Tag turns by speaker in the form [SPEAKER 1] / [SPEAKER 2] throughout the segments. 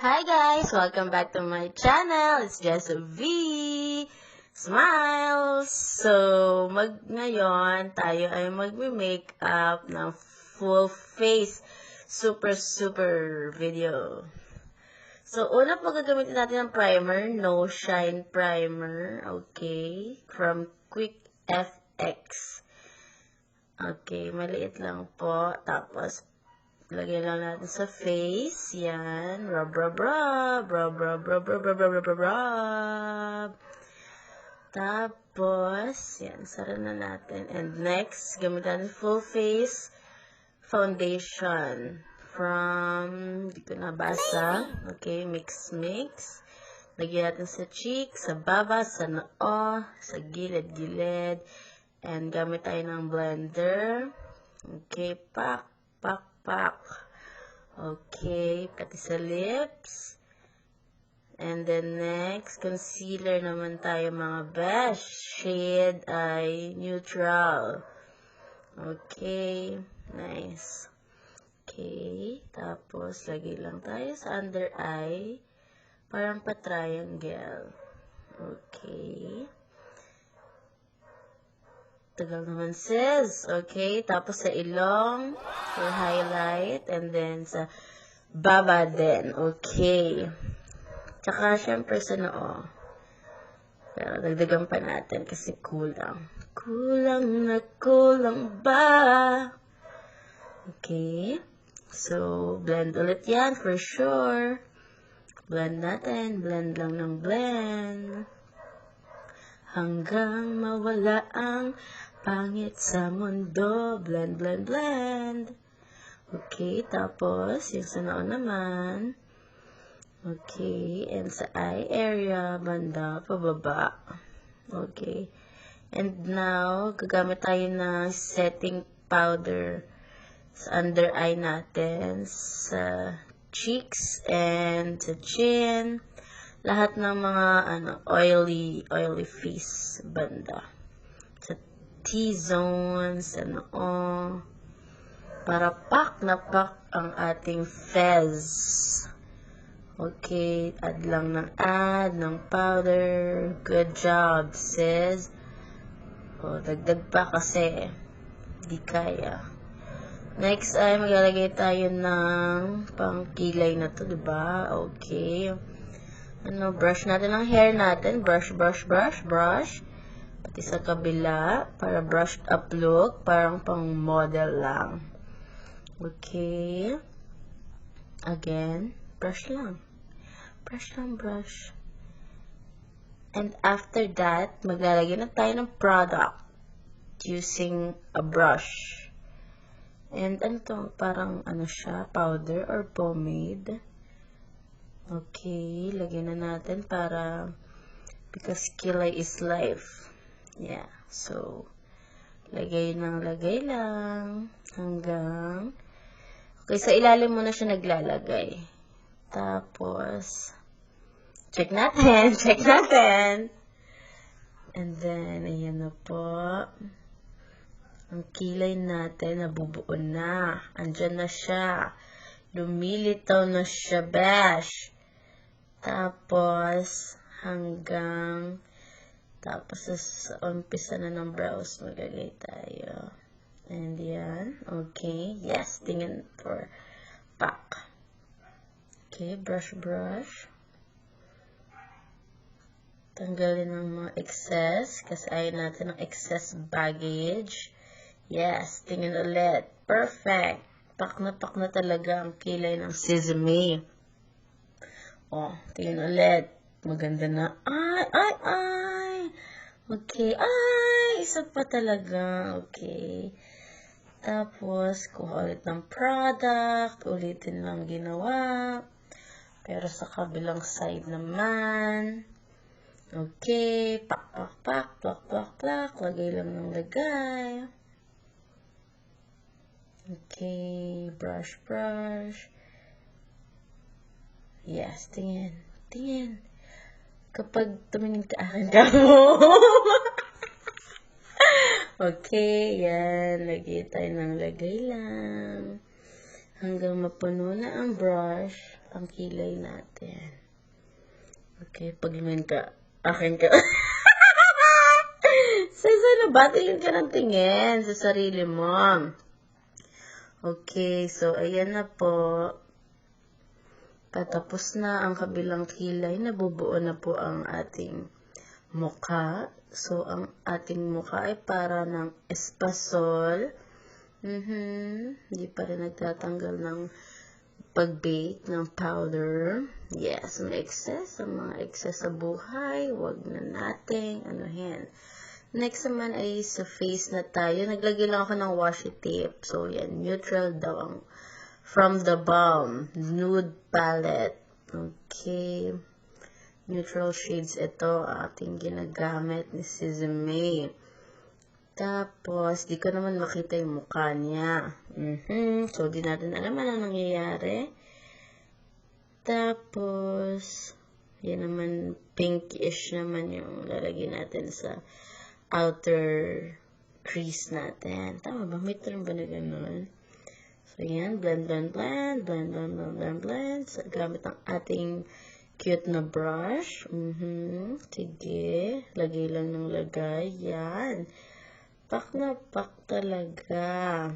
[SPEAKER 1] Hi guys! Welcome back to my channel. It's Jessa V. Smiles! So, ngayon, tayo ay magme-makeup ng full face super video. So, una po gagamitin natin ng primer, No Shine Primer. Okay? From Quick FX. Okay, maliit lang po. Tapos, lagyan lang natin sa face. Yan. Rub. Tapos, yan. Sara na natin. And next, gamitin natin full face foundation. From, hindi ko nabasa. Okay, mix. Lagyan natin sa cheek, sa baba, sa noo, sa gilid. And gamit tayo ng blender. Okay, pak. Okay, pati sa lips. And then next, concealer naman tayo mga besh. Shade ay neutral. Okay, nice. Okay, tapos lagay lang tayo sa under eye. Parang pa-triangle. Okay. Tagal naman sis. Okay, tapos sa ilong for highlight and then sa baba din. Okay. Tsaka syempre sa noo. Pero dagdagan pa natin kasi kulang. Kulang ba? Okay. So, blend ulit yan for sure. Blend natin. Blend lang ng blend. Hanggang mawala ang pangit sa mundo. Blend. Okay, tapos, yung sa noo naman. Okay, and sa eye area, banda, pababa. Okay. And now, gagamit tayo ng setting powder sa under eye natin, sa cheeks, and sa chin. Lahat ng mga oily face banda. Sa T-zone, sa noo. Para pak na pak ang ating fez. Okay, add ng powder. Good job, sis. O, dagdag pa kasi di kaya. Next ay maglalagay tayo ng pangkilay na to, diba? Okay. Brush natin ang hair natin. Brush. Pati sa kabila. Para brushed up look. Parang pang model lang. Okay. Again. Brush lang. Brush. And after that, maglalagay na tayo ng product. Using a brush. And ano to? Parang siya? Powder or pomade? Okay, lagyan na natin para because kilay is life. Yeah, so lagay lang hanggang okay, sa ilalim mo na siya naglalagay. Tapos check natin. And then ayan na po. Ang kilay natin nabubuo na. Andyan na siya. Lumilitaw na siya, bash. Tapos, tapos sa umpisa na ng brows, magagay tayo. And yan, okay. Yes, tingin for pack. Okay, brush. Tanggalin ang mga excess, kasi ayaw natin ng excess baggage. Yes, tingin ulit. Perfect. Pak na talaga ang kilay ng sesame. Oh, tingin ulit. Maganda na. Ay! Okay. Isa pa talaga. Okay. Tapos, kuha ulit ng product. Ulitin lang ginawa. Pero sa kabilang side naman. Okay. Pak. Lagay lang ng lagay. Okay. Brush. Yes, tingin. Kapag tumingin ka akin mo. Okay, yan. Lagay tayo ng lagay lang. Hanggang mapuno na ang brush. ang kilay natin. Okay, paglumin ka. Akin ka. Sana ba? Tingin ka ng tingin sa sarili mo. Okay, so ayan na po. Patapos na ang kabilang kilay. Nabubuo na po ang ating mukha. So, ang ating mukha ay para ng espasol. Hindi pa rin nagtatanggal ng pag-bake ng powder. Yes, may excess. Ang mga excess sa buhay, wag na nating anuhin. Next naman ay sa face na tayo. Naglagay lang ako ng washi tape. So, yan, neutral daw ang from the Balm Nude Palette. Okay. Neutral shades ito. Ating ginagamit ni Sesame. Tapos, di ko naman makita yung mukha niya. So, di natin alam ano nangyayari. Tapos, yan naman, pinkish naman yung lalagyan natin sa outer crease natin. Tama ba? May term ba na ganun? So, yan. Blend, blend, blend. Blend, blend, blend, blend, blend. So, gamit ang ating cute na brush. Sige. Lagay lang ng lagay. Yan. Pak na pak talaga.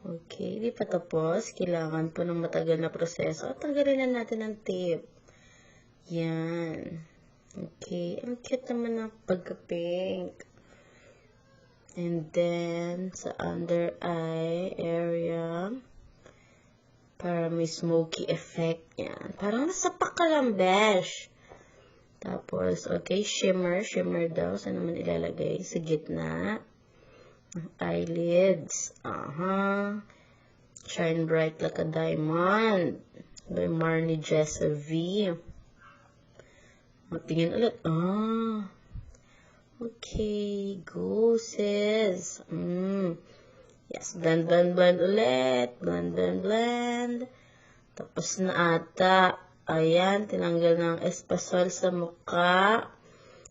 [SPEAKER 1] Okay, di pa tapos. Kailangan po ng matagal na proseso. At tanggalin na natin ang tape. Yan. Okay, ang cute naman ng pagka-pink. And then, sa under eye area, para may smoky effect. Yan. Parang nasapak ka lang, besh. Tapos, okay, shimmer. Shimmer daw. Saan naman ilalagay? Sa gitna. Eyelids. Shine bright like a diamond. By Marnie Jessa V. Tingin ulit. Okay. Go, sis. Yes. Blend, blend, blend ulit. Blend, blend, blend. Tapos na ata. Ayan, tinanggal ng espasol sa mukha.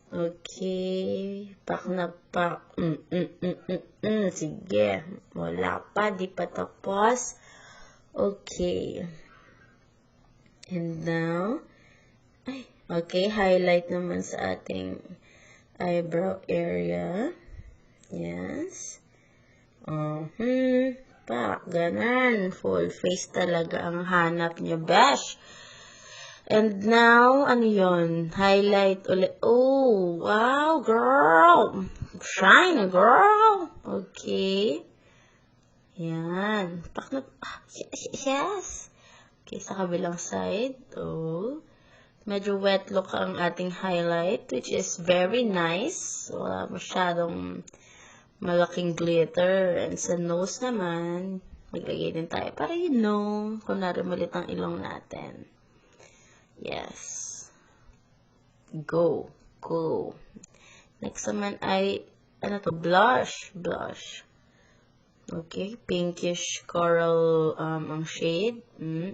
[SPEAKER 1] Okay. Pak na pak. Sige. Wala pa. Di pa tapos. Okay. And now, okay. Highlight naman sa ating eyebrow area. Yes. Pak. Ganon. Full face talaga ang hanap niyo, besh. And now, ano yun? Highlight ulit. Oh, wow, girl. Shine, girl. Okay. Yan. Pak na. Yes. Okay, sa kabilang side. Oh. Medyo wet look ang ating highlight, which is very nice. Wala masyadong malaking glitter. And sa nose naman, maglagay din tayo para you know, kunwari malit ang ilong natin. Yes. Go. Go. Next naman ay, ano to? Blush. Blush. Okay. Pinkish coral ang shade.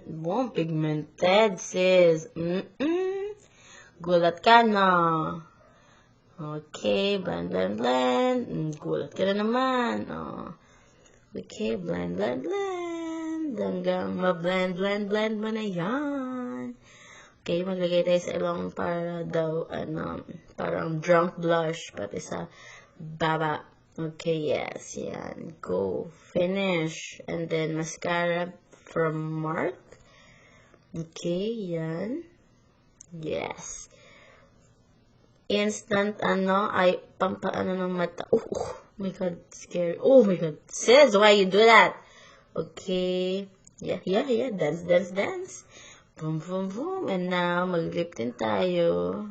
[SPEAKER 1] Boom. Pigmented, sis. Gulat ka na. Okay. Blend, blend, blend. Gulat ka na naman. Okay. Blend, blend, blend. Hanggang ma-blend, blend, blend mo na yan. Okay, maglagay tayo sa ilong para daw, parang drunk blush, pati sa baba. Okay, yes, yan. Go. Finish. And then, mascara from Mark. Okay, yan. Yes. Instant, ay, pampaano ng mata. Oh my God, scary. Oh my God. Sis, why you do that? Okay. Yeah. Dance, dance, dance. Boom, boom, boom. And now, mag-lip tint tayo.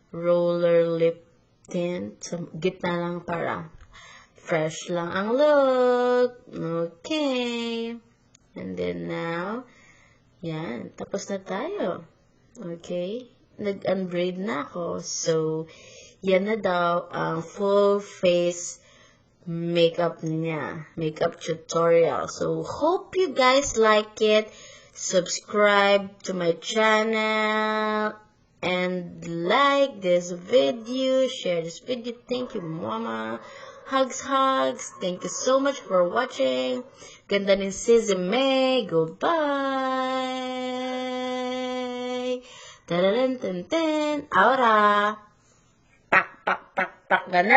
[SPEAKER 1] Roller lip tint. Sa gitna lang para fresh lang ang look. Okay. And then now, yan. Tapos na tayo. Okay. Nag-unbraid na ako. So, yan na daw ang full face makeup niya. Makeup tutorial. So, hope you guys like it. Subscribe to my channel and like this video, share this video. Thank you, mama. Hugs, hugs. Thank you so much for watching. Ganda ni Sissy May. Goodbye. Tararan, ten, ten. Aura. Tak, tak, tak, tak. Ganun.